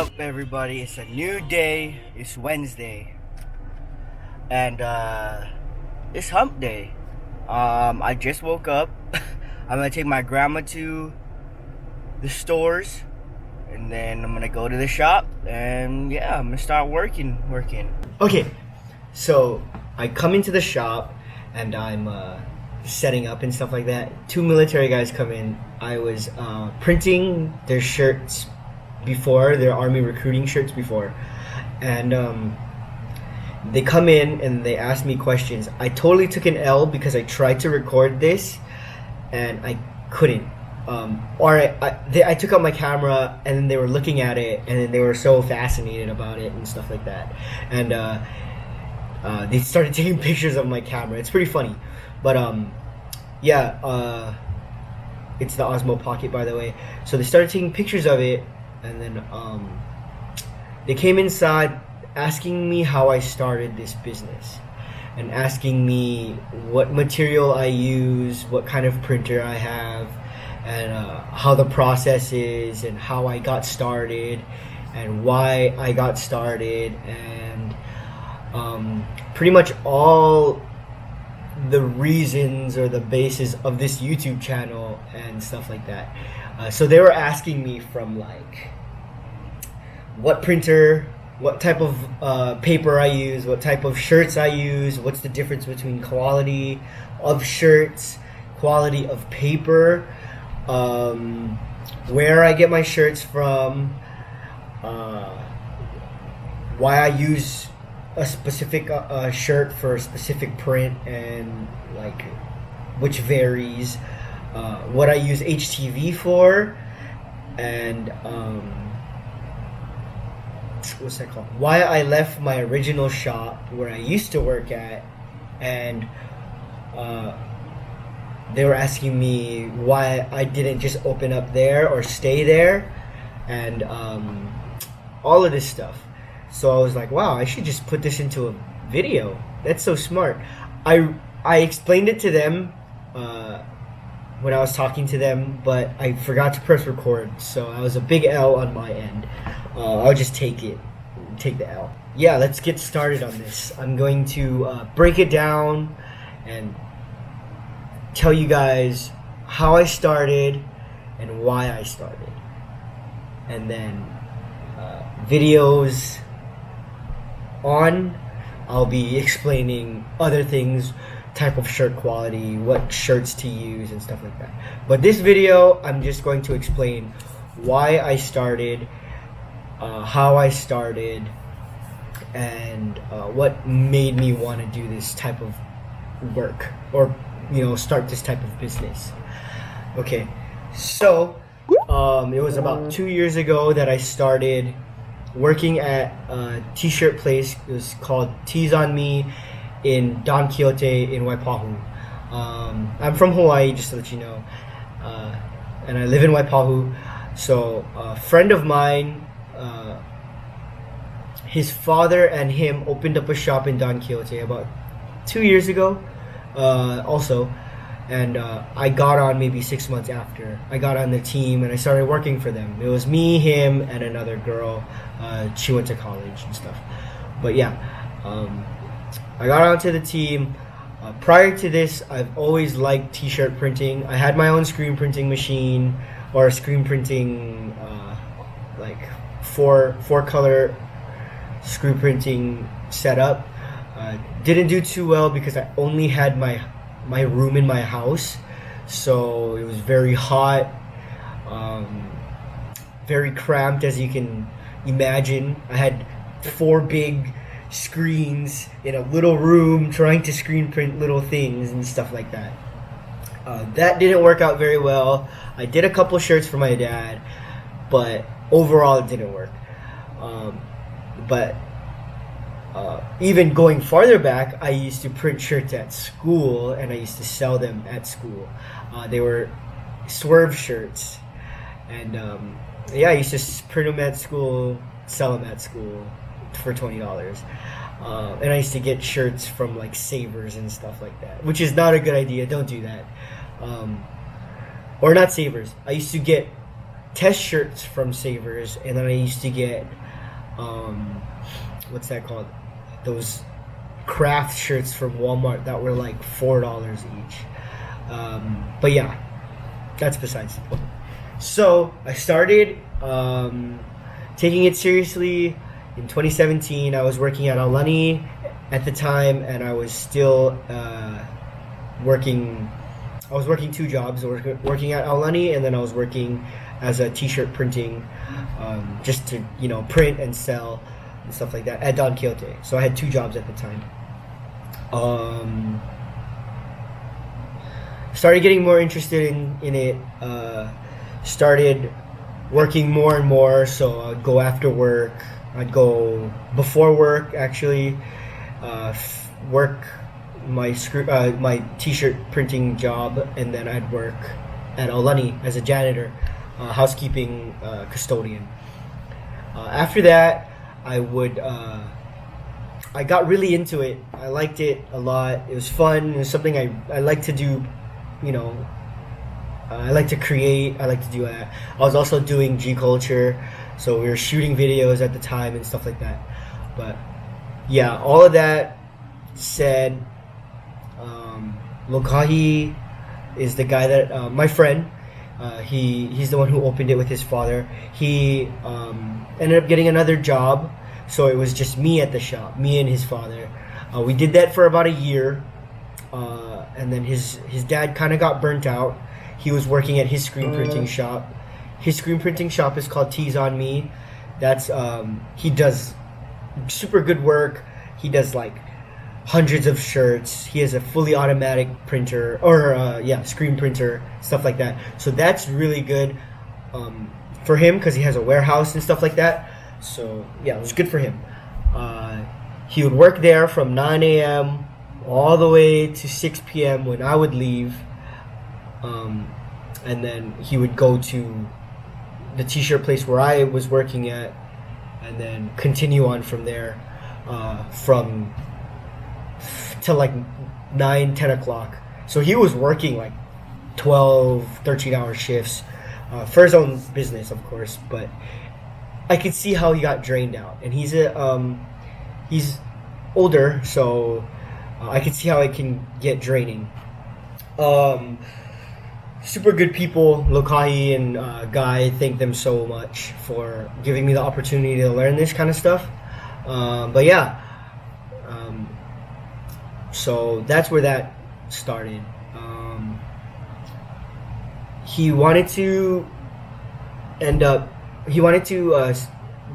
up, everybody? It's a new day. It's Wednesday, and it's Hump Day. I just woke up. I'm gonna take my grandma to the stores, and then I'm gonna go to the shop, and yeah, I'm gonna start working. Okay, so I come into the shop, and I'm setting up and stuff like that. Two military guys come in. I was printing their shirts before, their army recruiting shirts before, and they come in and they ask me questions. I totally took an L because I tried to record this and I couldn't. I took out my camera and then they were looking at it and then they were so fascinated about it and stuff like that, and they started taking pictures of my camera. It's pretty funny, but it's the Osmo Pocket, by the way. So they started taking pictures of it, and then they came inside asking me how I started this business and asking me what material I use, what kind of printer I have, and how the process is, and how I got started, and why I got started, and pretty much all the reasons or the basis of this YouTube channel and stuff like that. So they were asking me from like what printer, what type of paper I use, what type of shirts I use, what's the difference between quality of shirts, quality of paper, where I get my shirts from, why I use a specific shirt for a specific print, and like which varies, what I use HTV for, and what's that called? Why I left my original shop where I used to work at, and they were asking me why I didn't just open up there or stay there, and all of this stuff. So I was like, wow, I should just put this into a video. That's so smart. I explained it to them when I was talking to them, but I forgot to press record, so I was a big L on my end. I'll just take the L. Yeah, let's get started on this. I'm going to break it down and tell you guys how I started and why I started. And then videos on, I'll be explaining other things, type of shirt quality, what shirts to use and stuff like that. But this video, I'm just going to explain why I started, how I started, and what made me want to do this type of work, or start this type of business. Okay, so it was about 2 years ago that I started working at a t-shirt place. It was called Tees on Me in Don Quixote in Waipahu. I'm from Hawaii, just to let you know, and I live in Waipahu. So a friend of mine, his father and him opened up a shop in Don Quixote about 2 years ago also, and I got on maybe 6 months after. I got on the team and I started working for them. It was me, him, and another girl. She went to college and stuff. But yeah, I got onto the team. Prior to this, I've always liked t-shirt printing. I had my own screen printing machine, or a screen printing like four color screen printing setup. Didn't do too well because I only had my room in my house, so it was very hot, very cramped, as you can imagine. I had 4 big screens in a little room trying to screen print little things and stuff like that. That didn't work out very well. I did a couple shirts for my dad, but overall it didn't work. But even going farther back, I used to print shirts at school and I used to sell them at school. They were Swerve shirts, and I used to print them at school, sell them at school for $20. And I used to get shirts from like Savers and stuff like that, which is not a good idea. Don't do that. Or not Savers. I used to get test shirts from Savers, and then I used to get what's that called? Those craft shirts from Walmart that were like $4 each. But yeah, that's besides the point. So I started taking it seriously in 2017. I was working at Alani at the time, and I was still working. I was working two jobs. I was working at Alani, and then I was working as a t-shirt printing, just to print and sell and stuff like that at Don Quixote. So I had two jobs at the time. Started getting more interested in it. Started working more and more. So I'd go after work. I'd go before work actually. Work my t-shirt printing job, and then I'd work at Alani as a janitor, housekeeping custodian. After that, I got really into it. I liked it a lot. It was fun. It was something I like to do. I like to create. I like to do that. I was also doing G Culture, so we were shooting videos at the time and stuff like that. But yeah, all of that said, Lokahi is the guy that my friend. He's the one who opened it with his father. He ended up getting another job, so it was just me at the shop, me and his father. We did that for about a year, and then his dad kind of got burnt out. He was working at his screen printing shop. His screen printing shop is called Tees on Me. That's he does super good work. He does like hundreds of shirts. He has a fully automatic printer, or screen printer, stuff like that. So that's really good for him because he has a warehouse and stuff like that. So yeah, it was good for him. He would work there from 9 a.m. all the way to 6 p.m. when I would leave, and then he would go to the t-shirt place where I was working at, and then continue on from there, from till like 9-10 o'clock. So he was working like 12-13 hour shifts for his own business, of course, but I could see how he got drained out. And he's older, so I could see how it can get draining. Super good people, Lokahi and Guy. Thank them so much for giving me the opportunity to learn this kind of stuff. But yeah, so that's where that started. He wanted to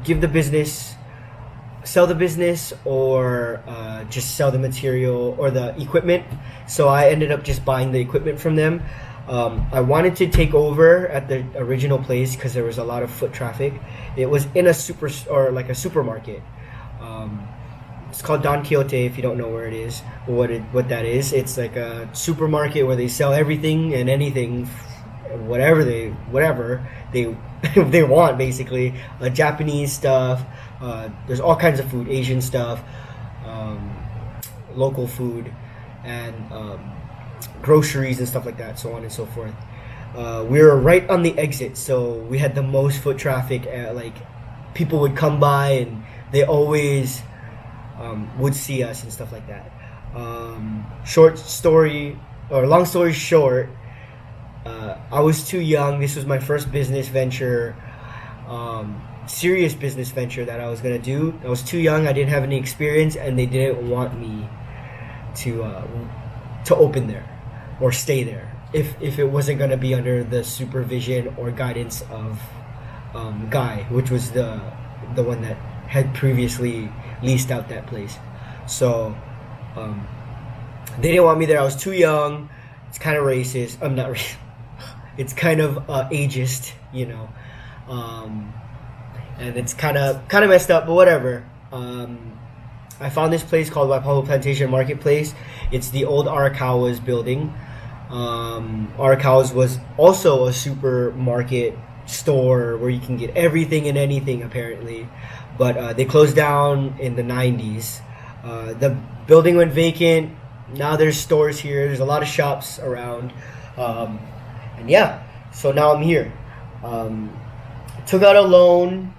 give the business, sell the business, or just sell the material or the equipment. So I ended up just buying the equipment from them. I wanted to take over at the original place because there was a lot of foot traffic. It was in a supermarket. It's called Don Quixote. If you don't know where it is, what that is, it's like a supermarket where they sell everything and anything, whatever they they want, basically. Japanese stuff. There's all kinds of food, Asian stuff, local food, and groceries and stuff like that, so on and so forth. We were right on the exit, so we had the most foot traffic. Like, people would come by and they always would see us and stuff like that. Long story short, I was too young. This was my first business venture, serious business venture that I was gonna do. I was too young. I didn't have any experience, and they didn't want me to open there or stay there if it wasn't gonna be under the supervision or guidance of Guy, which was the one that had previously leased out that place. So they didn't want me there. I was too young. It's kind of racist. I'm not racist. It's kind of ageist, and it's kind of messed up, but whatever. I found this place called Waipahu Plantation Marketplace. It's the old Arakawa's building. Arakawa's was also a supermarket store where you can get everything and anything, apparently, but they closed down in the 90s. The building went vacant. Now there's stores here. There's a lot of shops around, and yeah, so now I'm here. took out a loan.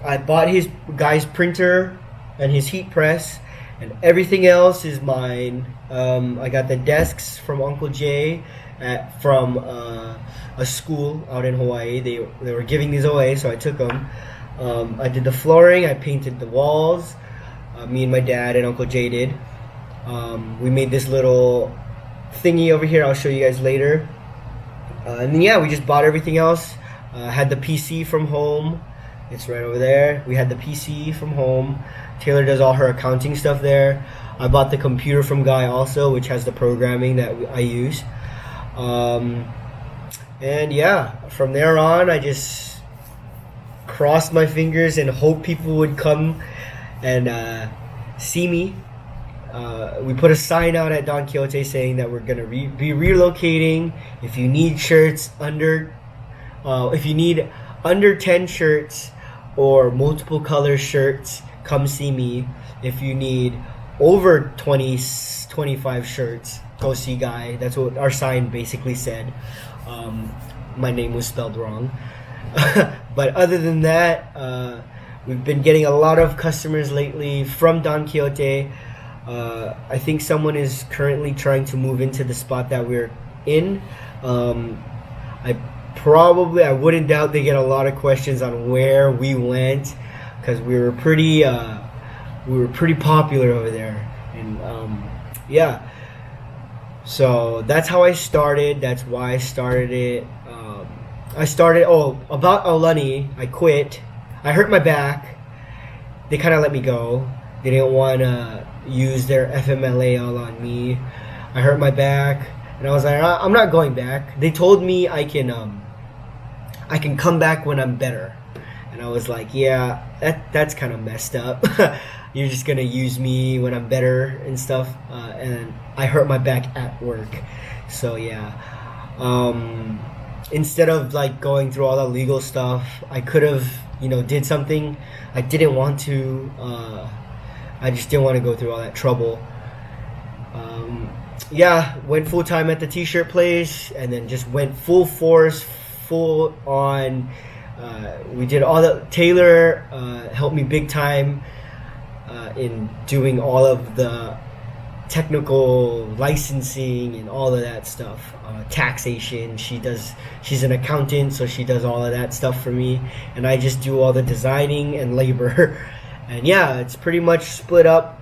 I bought his guy's printer and his heat press, and everything else is mine. I got the desks from Uncle Jay from a school out in Hawaii. They were giving these away, so I took them. I did the flooring. I painted the walls. Me and my dad and Uncle Jay did. We made this little thingy over here. I'll show you guys later. And then yeah, we just bought everything else. Had the PC from home. It's right over there. We had the PC from home. Taylor does all her accounting stuff there. I bought the computer from Guy also, which has the programming that I use. And yeah, from there on, I just crossed my fingers and hoped people would come and see me. We put a sign out at Don Quixote saying that we're gonna be relocating. If you need shirts if you need under 10 shirts or multiple color shirts, come see me. If you need over 25 shirts, go see Guy. That's what our sign basically said. My name was spelled wrong. But other than that, we've been getting a lot of customers lately from Don Quixote. I think someone is currently trying to move into the spot that we're in. I wouldn't doubt they get a lot of questions on where we went, because we were pretty popular over there. And yeah, so that's how I started. That's why I started it. About Aulani, I quit. I hurt my back. They kind of let me go. They didn't want to use their FMLA all on me. I hurt my back, and I was like, I'm not going back. They told me I can come back when I'm better, and I was like, yeah, that's kind of messed up. You're just gonna use me when I'm better and stuff. And I hurt my back at work, so yeah. Instead of like going through all the legal stuff, I could have, did something. I didn't want to. I just didn't want to go through all that trouble. Yeah, went full time at the t-shirt place, and then just went full force, full on. We did all the. Taylor helped me big time in doing all of the technical licensing and all of that stuff. Taxation. She's an accountant, so she does all of that stuff for me, and I just do all the designing and labor. And yeah, it's pretty much split up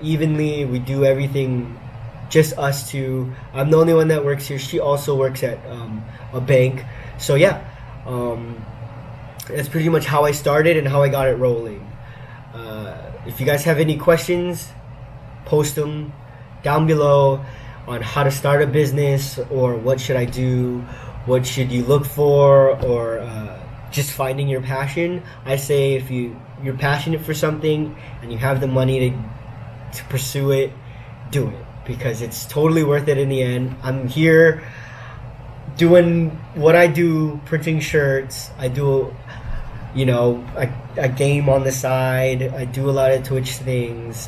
evenly. We do everything, just us two. I'm the only one that works here. She also works at a bank. So yeah, that's pretty much how I started and how I got it rolling. If you guys have any questions, post them down below on how to start a business, or what should I do, what should you look for, or just finding your passion. I say if you're passionate for something and you have the money to pursue it, do it, because it's totally worth it in the end. I'm here doing what I do, printing shirts. I do, I game on the side. I do a lot of Twitch things.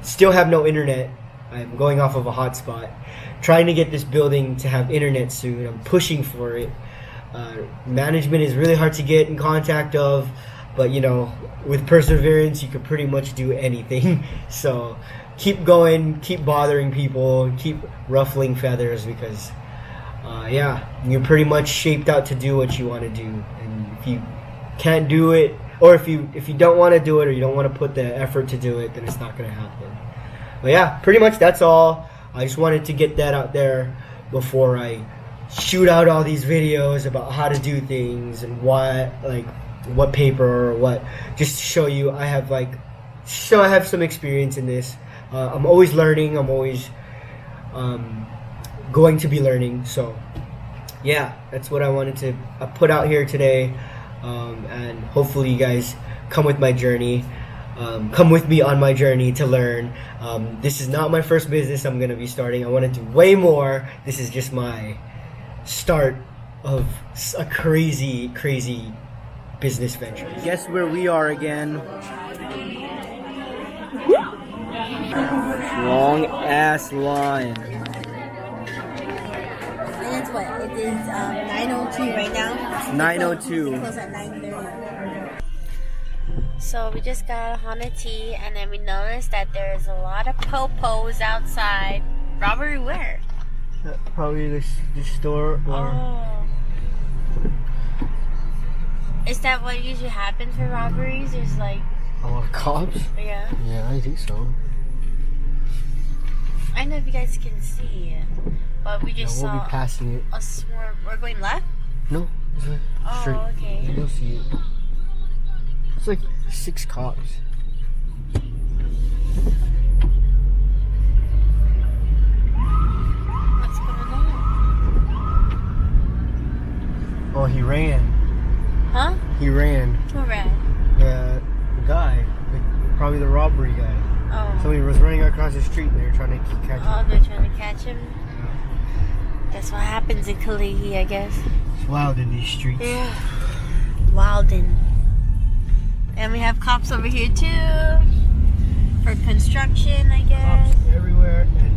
Still have no internet. I'm going off of a hotspot. Trying to get this building to have internet soon. I'm pushing for it. Management is really hard to get in contact of, but with perseverance you could pretty much do anything. So keep going, keep bothering people, keep ruffling feathers, because you're pretty much shaped out to do what you want to do. And if you can't do it, or if you don't want to do it, or you don't want to put the effort to do it, then it's not going to happen. But yeah, pretty much that's all. I just wanted to get that out there before I shoot out all these videos about how to do things and what paper or what, just to show you I have some experience in this. I'm always learning. I'm always going to be learning. So yeah, that's what I wanted to put out here today, and hopefully you guys come with my journey. Come with me on my journey to learn. This is not my first business I'm going to be starting. I want to do way more. This is just my start of a crazy business venture. Guess where we are again? Long ass line. And it's what? It is 9:02 right now. 9:02. It closes at 9:30. So we just got a Honda T, and then we noticed that there's a lot of popos outside. Robbery where? Probably the store or. Oh. Is that what usually happens for robberies? There's like. Oh, cops? Yeah. Yeah, I think so. I don't know if you guys can see it, but we just We'll saw be passing it. a swarm. We're going left? No, it's like straight. Oh, okay. You'll see it. It's like 6 cops. What's going on? Oh, he ran. Huh? He ran. Who ran? The guy, probably the robbery guy. Oh. Somebody was running across the street and they were trying to catch him. Oh, they're trying to catch him? That's what happens in Kalihi, I guess. It's wild in these streets. Yeah. Wildin'. And we have cops over here too. For construction, I guess. Cops everywhere, and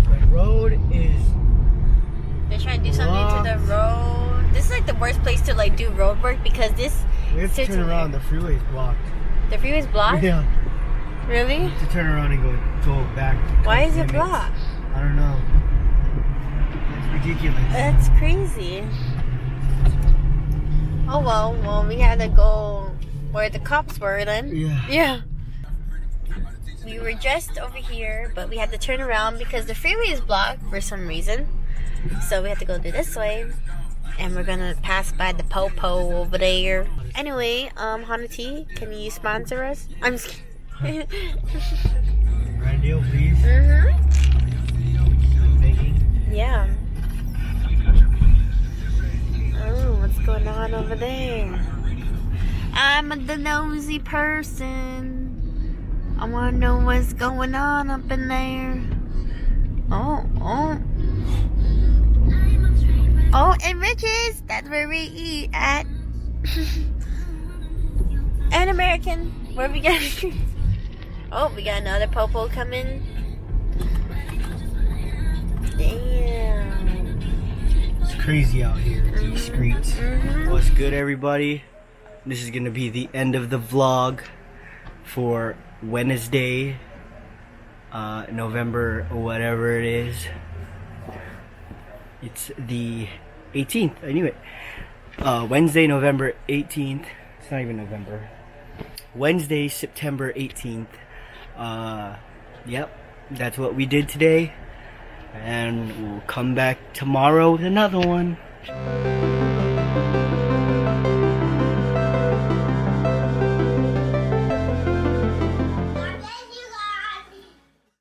the road is. They're trying to do something to the road. This is like the worst place to like do road work because this. We have to turn around. The freeway is blocked. The freeway's blocked? Yeah. Really? We have to turn around and go back. Why is it blocked? I don't know. It's ridiculous. That's crazy. Oh well, we had to go where the cops were then. Yeah. Yeah. We were just over here, but we had to turn around because the freeway is blocked for some reason. So we have to go do this way. And we're gonna pass by the Popo over there. Anyway, Honda T, can you sponsor us? I'm just kidding. Brand deal, please. Begging. Yeah. Oh, what's going on over there? I'm the nosy person. I wanna know what's going on up in there. Oh. Oh, and Rich's. That's where we eat at. And American. Where we got? Oh, we got another Popo coming. Damn. It's crazy out here, these streets. What's good, everybody? This is gonna be the end of the vlog for Wednesday, November, whatever it is. It's the 18th. I knew it. Wednesday, November 18th. It's not even November. Wednesday, September 18th. Yep, that's what we did today. And we'll come back tomorrow with another one.